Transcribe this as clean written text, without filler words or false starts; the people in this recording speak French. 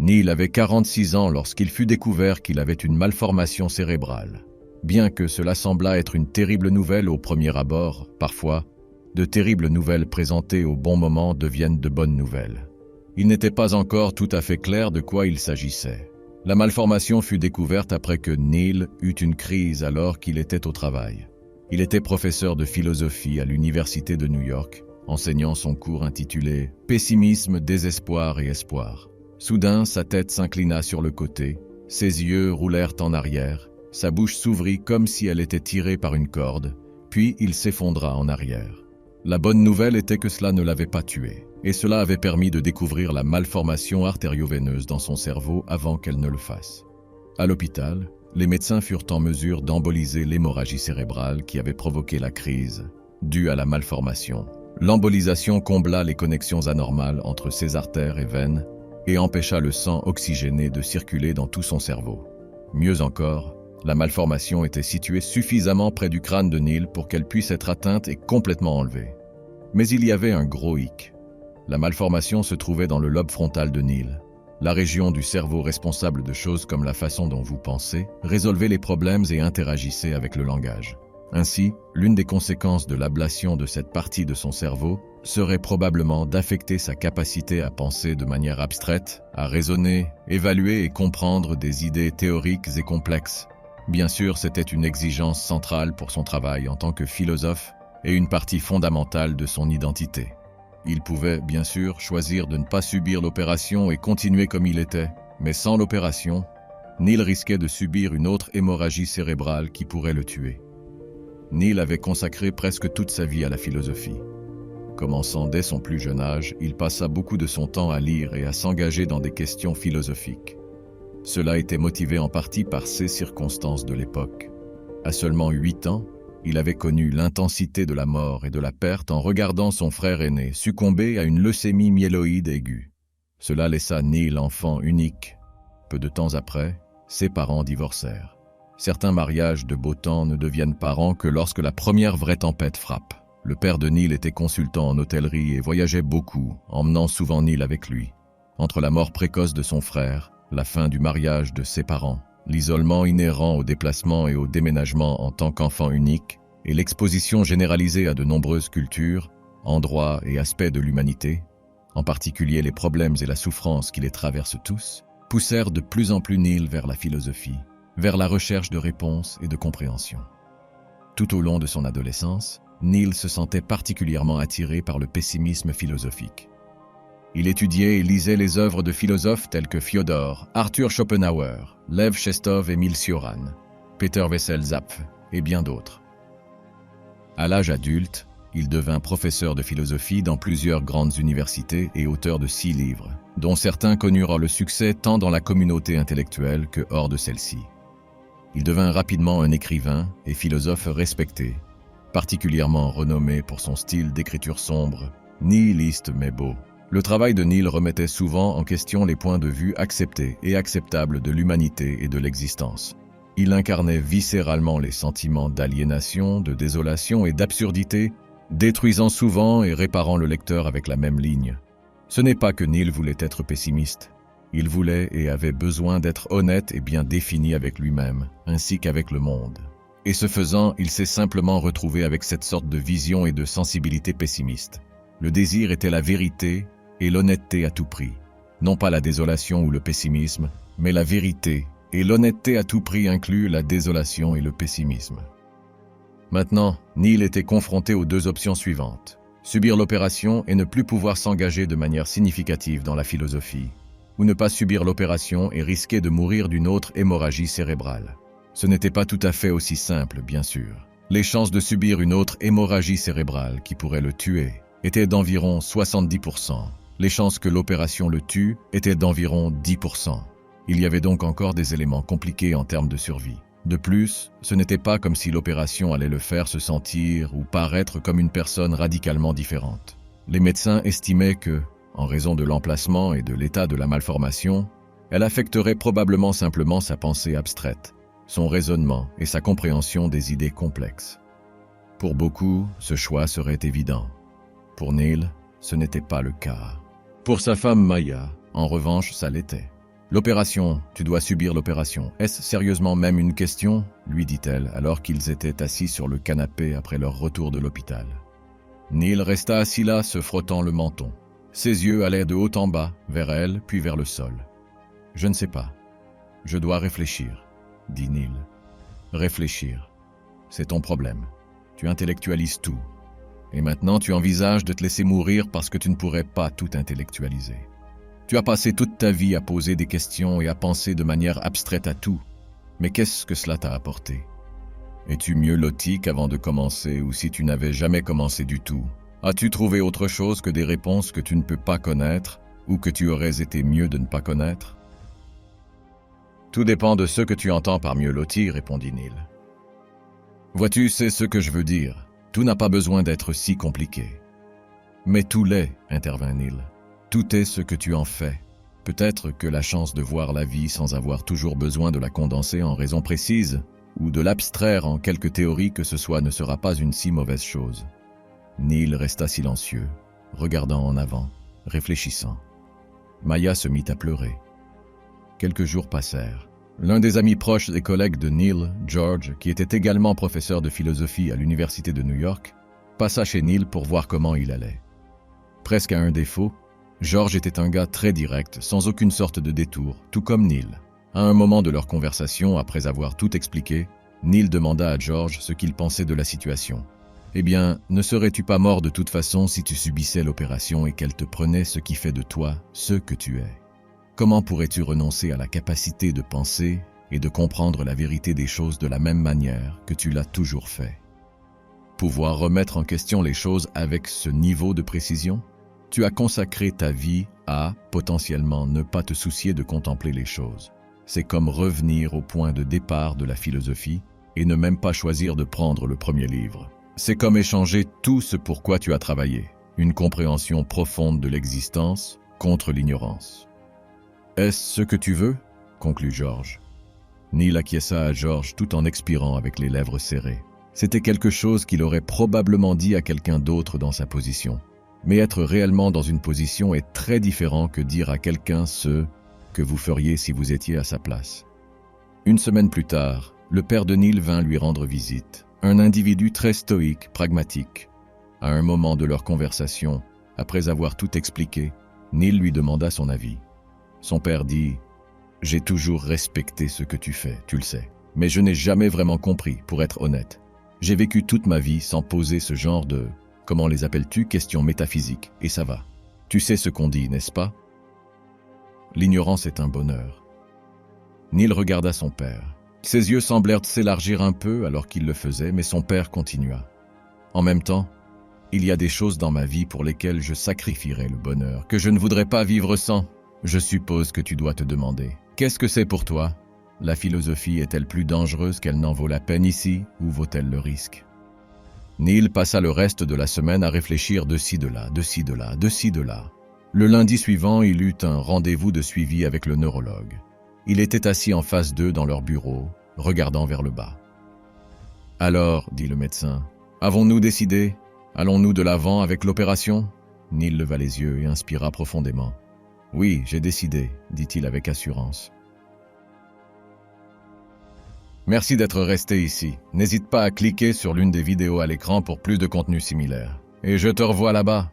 Neil avait 46 ans lorsqu'il fut découvert qu'il avait une malformation cérébrale. Bien que cela semblât être une terrible nouvelle au premier abord, parfois, de terribles nouvelles présentées au bon moment deviennent de bonnes nouvelles. Il n'était pas encore tout à fait clair de quoi il s'agissait. La malformation fut découverte après que Neil eut une crise alors qu'il était au travail. Il était professeur de philosophie à l'Université de New York, enseignant son cours intitulé « Pessimisme, désespoir et espoir ». Soudain, sa tête s'inclina sur le côté, ses yeux roulèrent en arrière, sa bouche s'ouvrit comme si elle était tirée par une corde, puis il s'effondra en arrière. La bonne nouvelle était que cela ne l'avait pas tué, et cela avait permis de découvrir la malformation artério-veineuse dans son cerveau avant qu'elle ne le fasse. À l'hôpital, les médecins furent en mesure d'emboliser l'hémorragie cérébrale qui avait provoqué la crise, due à la malformation. L'embolisation combla les connexions anormales entre ses artères et veines et empêcha le sang oxygéné de circuler dans tout son cerveau. Mieux encore, la malformation était située suffisamment près du crâne de Neil pour qu'elle puisse être atteinte et complètement enlevée. Mais il y avait un gros hic. La malformation se trouvait dans le lobe frontal de Neil, la région du cerveau responsable de choses comme la façon dont vous pensez, résolvez les problèmes et interagissez avec le langage. Ainsi, l'une des conséquences de l'ablation de cette partie de son cerveau serait probablement d'affecter sa capacité à penser de manière abstraite, à raisonner, évaluer et comprendre des idées théoriques et complexes. Bien sûr, c'était une exigence centrale pour son travail en tant que philosophe et une partie fondamentale de son identité. Il pouvait, bien sûr, choisir de ne pas subir l'opération et continuer comme il était, mais sans l'opération, Neil risquait de subir une autre hémorragie cérébrale qui pourrait le tuer. Neil avait consacré presque toute sa vie à la philosophie. Commençant dès son plus jeune âge, il passa beaucoup de son temps à lire et à s'engager dans des questions philosophiques. Cela était motivé en partie par ses circonstances de l'époque. À seulement 8 ans, il avait connu l'intensité de la mort et de la perte en regardant son frère aîné succomber à une leucémie myéloïde aiguë. Cela laissa Neil enfant unique. Peu de temps après, ses parents divorcèrent. Certains mariages de beau temps ne deviennent parents que lorsque la première vraie tempête frappe. Le père de Neil était consultant en hôtellerie et voyageait beaucoup, emmenant souvent Neil avec lui. Entre la mort précoce de son frère, la fin du mariage de ses parents, l'isolement inhérent au déplacement et au déménagement en tant qu'enfant unique, et l'exposition généralisée à de nombreuses cultures, endroits et aspects de l'humanité, en particulier les problèmes et la souffrance qui les traversent tous, poussèrent de plus en plus Neil vers la philosophie, vers la recherche de réponses et de compréhension. Tout au long de son adolescence, Neil se sentait particulièrement attiré par le pessimisme philosophique. Il étudiait et lisait les œuvres de philosophes tels que Fyodor, Arthur Schopenhauer, Lev Chestov, Émile Cioran, Peter Wessel-Zapf et bien d'autres. À l'âge adulte, il devint professeur de philosophie dans plusieurs grandes universités et auteur de 6 livres, dont certains connurent le succès tant dans la communauté intellectuelle que hors de celle-ci. Il devint rapidement un écrivain et philosophe respecté, particulièrement renommé pour son style d'écriture sombre, nihiliste mais beau. Le travail de Neil remettait souvent en question les points de vue acceptés et acceptables de l'humanité et de l'existence. Il incarnait viscéralement les sentiments d'aliénation, de désolation et d'absurdité, détruisant souvent et réparant le lecteur avec la même ligne. Ce n'est pas que Neil voulait être pessimiste. Il voulait et avait besoin d'être honnête et bien défini avec lui-même, ainsi qu'avec le monde. Et ce faisant, il s'est simplement retrouvé avec cette sorte de vision et de sensibilité pessimiste. Le désir était la vérité et l'honnêteté à tout prix. Non pas la désolation ou le pessimisme, mais la vérité, et l'honnêteté à tout prix inclut la désolation et le pessimisme. Maintenant, Neil était confronté aux 2 options suivantes. Subir l'opération et ne plus pouvoir s'engager de manière significative dans la philosophie, ou ne pas subir l'opération et risquer de mourir d'une autre hémorragie cérébrale. Ce n'était pas tout à fait aussi simple, bien sûr. Les chances de subir une autre hémorragie cérébrale qui pourrait le tuer étaient d'environ 70%. Les chances que l'opération le tue étaient d'environ 10%. Il y avait donc encore des éléments compliqués en termes de survie. De plus, ce n'était pas comme si l'opération allait le faire se sentir ou paraître comme une personne radicalement différente. Les médecins estimaient que, en raison de l'emplacement et de l'état de la malformation, elle affecterait probablement simplement sa pensée abstraite, son raisonnement et sa compréhension des idées complexes. Pour beaucoup, ce choix serait évident. Pour Neil, ce n'était pas le cas. Pour sa femme Maya, en revanche, ça l'était. L'opération, tu dois subir l'opération. Est-ce sérieusement même une question? Lui dit-elle, alors qu'ils étaient assis sur le canapé après leur retour de l'hôpital. Neil resta assis là, se frottant le menton. Ses yeux allaient de haut en bas, vers elle, puis vers le sol. « Je ne sais pas. Je dois réfléchir, » dit Neil. « Réfléchir. C'est ton problème. Tu intellectualises tout. Et maintenant tu envisages de te laisser mourir parce que tu ne pourrais pas tout intellectualiser. Tu as passé toute ta vie à poser des questions et à penser de manière abstraite à tout. Mais qu'est-ce que cela t'a apporté? Es-tu mieux loti qu'avant de commencer ou si tu n'avais jamais commencé du tout? As-tu trouvé autre chose que des réponses que tu ne peux pas connaître ou que tu aurais été mieux de ne pas connaître? Tout dépend de ce que tu entends par mieux loti, répondit Neil. Vois-tu, c'est ce que je veux dire. Tout n'a pas besoin d'être si compliqué. Mais tout l'est, intervint Neil. Tout est ce que tu en fais. Peut-être que la chance de voir la vie sans avoir toujours besoin de la condenser en raisons précises, ou de l'abstraire en quelques théories que ce soit ne sera pas une si mauvaise chose. Neil resta silencieux, regardant en avant, réfléchissant. Maya se mit à pleurer. Quelques jours passèrent. L'un des amis proches et collègues de Neil, George, qui était également professeur de philosophie à l'université de New York, passa chez Neil pour voir comment il allait. Presque à un défaut, George était un gars très direct, sans aucune sorte de détour, tout comme Neil. À un moment de leur conversation, après avoir tout expliqué, Neil demanda à George ce qu'il pensait de la situation. « Eh bien, ne serais-tu pas mort de toute façon si tu subissais l'opération et qu'elle te prenait ce qui fait de toi ce que tu es? Comment pourrais-tu renoncer à la capacité de penser et de comprendre la vérité des choses de la même manière que tu l'as toujours fait? Pouvoir remettre en question les choses avec ce niveau de précision? Tu as consacré ta vie à, potentiellement, ne pas te soucier de contempler les choses. C'est comme revenir au point de départ de la philosophie et ne même pas choisir de prendre le premier livre. C'est comme échanger tout ce pour quoi tu as travaillé, une compréhension profonde de l'existence contre l'ignorance. « Est-ce ce que tu veux ?» conclut George. Neil acquiesça à George tout en expirant avec les lèvres serrées. C'était quelque chose qu'il aurait probablement dit à quelqu'un d'autre dans sa position. Mais être réellement dans une position est très différent que dire à quelqu'un ce que vous feriez si vous étiez à sa place. Une semaine plus tard, le père de Neil vint lui rendre visite, un individu très stoïque, pragmatique. À un moment de leur conversation, après avoir tout expliqué, Neil lui demanda son avis. Son père dit « J'ai toujours respecté ce que tu fais, tu le sais, mais je n'ai jamais vraiment compris, pour être honnête. J'ai vécu toute ma vie sans poser ce genre de... Comment les appelles-tu, questions métaphysiques, et ça va. Tu sais ce qu'on dit, n'est-ce pas? L'ignorance est un bonheur. » Neil regarda son père. Ses yeux semblèrent s'élargir un peu alors qu'il le faisait, mais son père continua. « En même temps, il y a des choses dans ma vie pour lesquelles je sacrifierais le bonheur, que je ne voudrais pas vivre sans. Je suppose que tu dois te demander. Qu'est-ce que c'est pour toi? La philosophie est-elle plus dangereuse qu'elle n'en vaut la peine ici, ou vaut-elle le risque? » Neil passa le reste de la semaine à réfléchir de ci, de là, de ci, de là, de ci, de là. Le lundi suivant, il eut un rendez-vous de suivi avec le neurologue. Il était assis en face d'eux dans leur bureau, regardant vers le bas. « Alors, dit le médecin, avons-nous décidé? Allons-nous de l'avant avec l'opération ?» Neil leva les yeux et inspira profondément. « Oui, j'ai décidé, dit-il avec assurance. » Merci d'être resté ici. N'hésite pas à cliquer sur l'une des vidéos à l'écran pour plus de contenu similaire. Et je te revois là-bas.